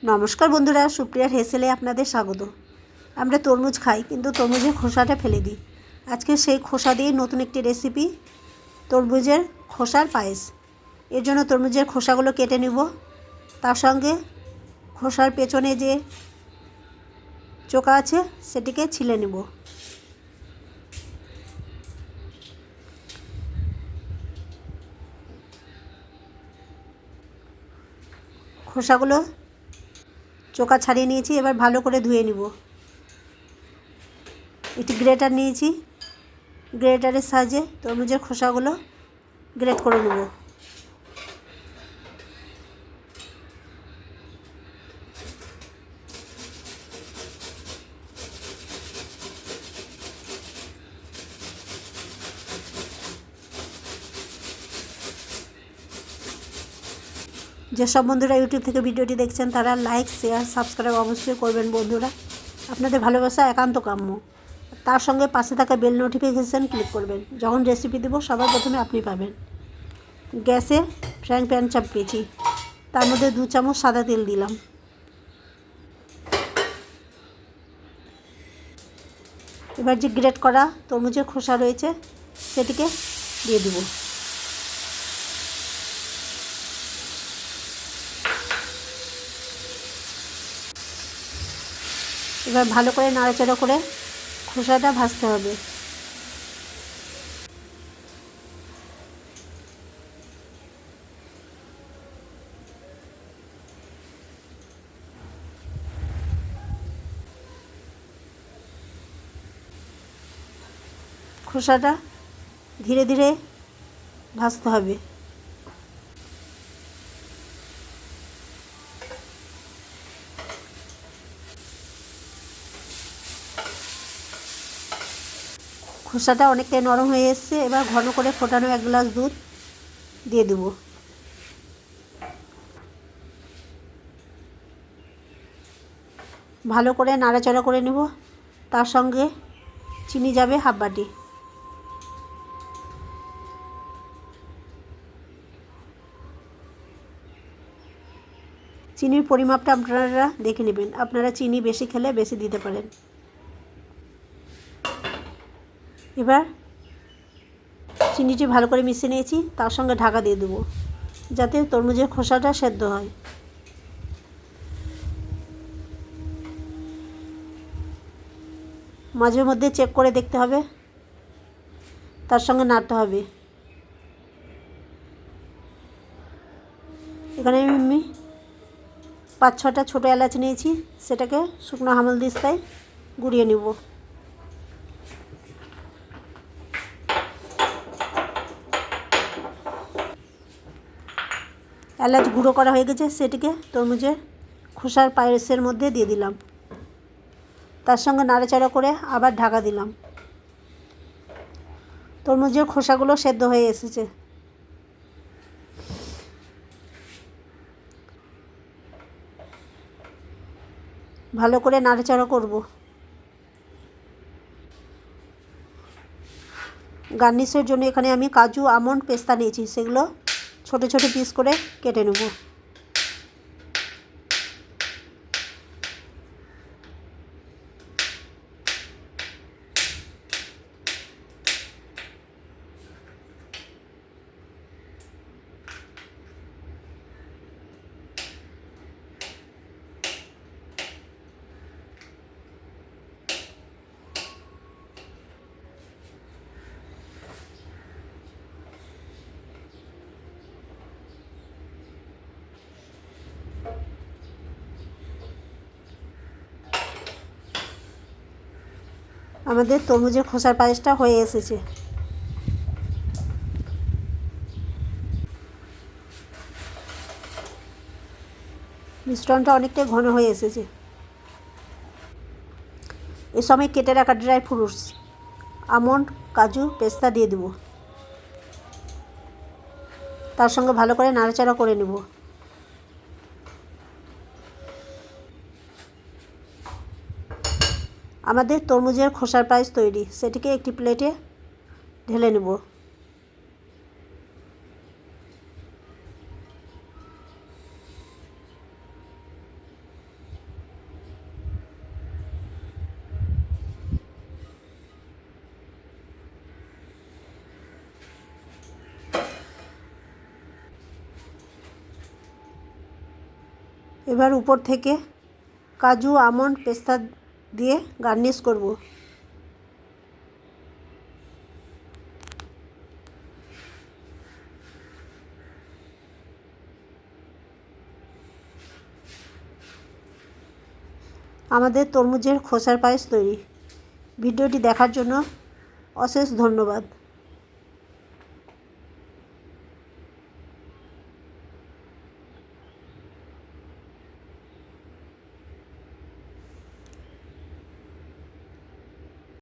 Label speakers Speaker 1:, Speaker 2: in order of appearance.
Speaker 1: নমস্কার বন্ধুরা, সুপ্রিয়ার হেসেলে আপনাদের স্বাগত। আমরা তরমুজ খাই, কিন্তু তরমুজের খোসাটা ফেলে দিই। আজকে সেই খোসা দিয়ে নতুন একটি রেসিপি, তরমুজের খোসার পায়েস। এর জন্য তরমুজের খোসাগুলো কেটে নেব। তার সঙ্গে খোসার পেছনে যে চোকা আছে সেটিকে ছিলে নেব। খোসাগুলো চোকা ছাড়িয়ে নিয়েছি, এবার ভালো করে ধুয়ে নিব। একটি গ্রেটার নিয়েছি, গ্রেটারের সাহায্যে তরমুজের খোসাগুলো গ্রেট করে নেব। যেসব বন্ধুরা ইউটিউব থেকে ভিডিওটি দেখছেন তারা লাইক, শেয়ার, সাবস্ক্রাইব অবশ্যই করবেন বন্ধুরা। আপনাদের ভালোবাসা একান্ত কাম্য। তার সঙ্গে পাশে থাকা বেল নোটিফিকেশান ক্লিক করবেন। যখন রেসিপি দেবো সবার প্রথমে আপনি পাবেন। গ্যাসে ফ্রাইং প্যান চাপিয়েছি, তার মধ্যে 2 চামচ সাদা তেল দিলাম। এবার যে গ্রেট করা তরমুজের খোসা রয়েছে সেটিকে দিয়ে দেব। এবার ভালো করে নাড়াচাড়া করে খোসাটা ভাজতে হবে। খোসাটা ধীরে ধীরে ভাজতে হবে। খোসাটা অনেকটাই নরম হয়ে এসছে। এবার ঘন করে ফোটানো 1 গ্লাস দুধ দিয়ে দেব। ভালো করে নাড়াচাড়া করে নেব। তার সঙ্গে চিনি যাবে হাফ বাটি। চিনির পরিমাপটা আপনারা দেখে নেবেন। আপনারা চিনি বেশি খেলে বেশি দিতে পারেন। এবার চিনিটি ভালো করে মিশিয়ে নিয়েছি, তার সঙ্গে ঢাকা দিয়ে দেবো যাতে তরমুজের খোসাটা সেদ্ধ হয়। মাঝে মধ্যে চেক করে দেখতে হবে, তার সঙ্গে নাড়তে হবে। এখানে আমি 5-6টা ছোটো এলাচ নিয়েছি, সেটাকে শুকনো হামালদিস্তায় গুঁড়িয়ে নেব। এলাচ গুঁড়ো করা হয়ে গেছে, সেটিকে তরমুজের খোসার পায়েসের মধ্যে দিয়ে দিলাম। তার সঙ্গে নাড়াচাড়া করে আবার ঢাকা দিলাম। তরমুজের খোসাগুলো সেদ্ধ হয়ে এসেছে। ভালো করে নাড়াচাড়া করব। গার্নিশের জন্য এখানে আমি কাজু, আমন্ড, পেস্তা নিয়েছি, সেগুলো ছোট ছোট পিস করে কেটে নেব। আমাদের তরমুজের খোসার পায়েসটা হয়ে এসেছে। মিশ্রণটা অনেকটাই ঘন হয়ে এসেছে। এই সময় কেটে রাখা ড্রাই ফ্রুটস, আমন্ড, কাজু, পেস্তা দিয়ে দেব। তার সঙ্গে ভালো করে নাড়াচাড়া করে নেব। আমাদের তরমুজের খোসার পায়েস তৈরি। সেটিকে একটি প্লেটে ঢেলে নেব। এবার উপর থেকে কাজু, আমন্ড, পেস্তা দিয়ে গার্নিশ করব। আমাদের তরমুজের খোসার পায়েস তৈরি। ভিডিওটি দেখার জন্য অশেষ ধন্যবাদ।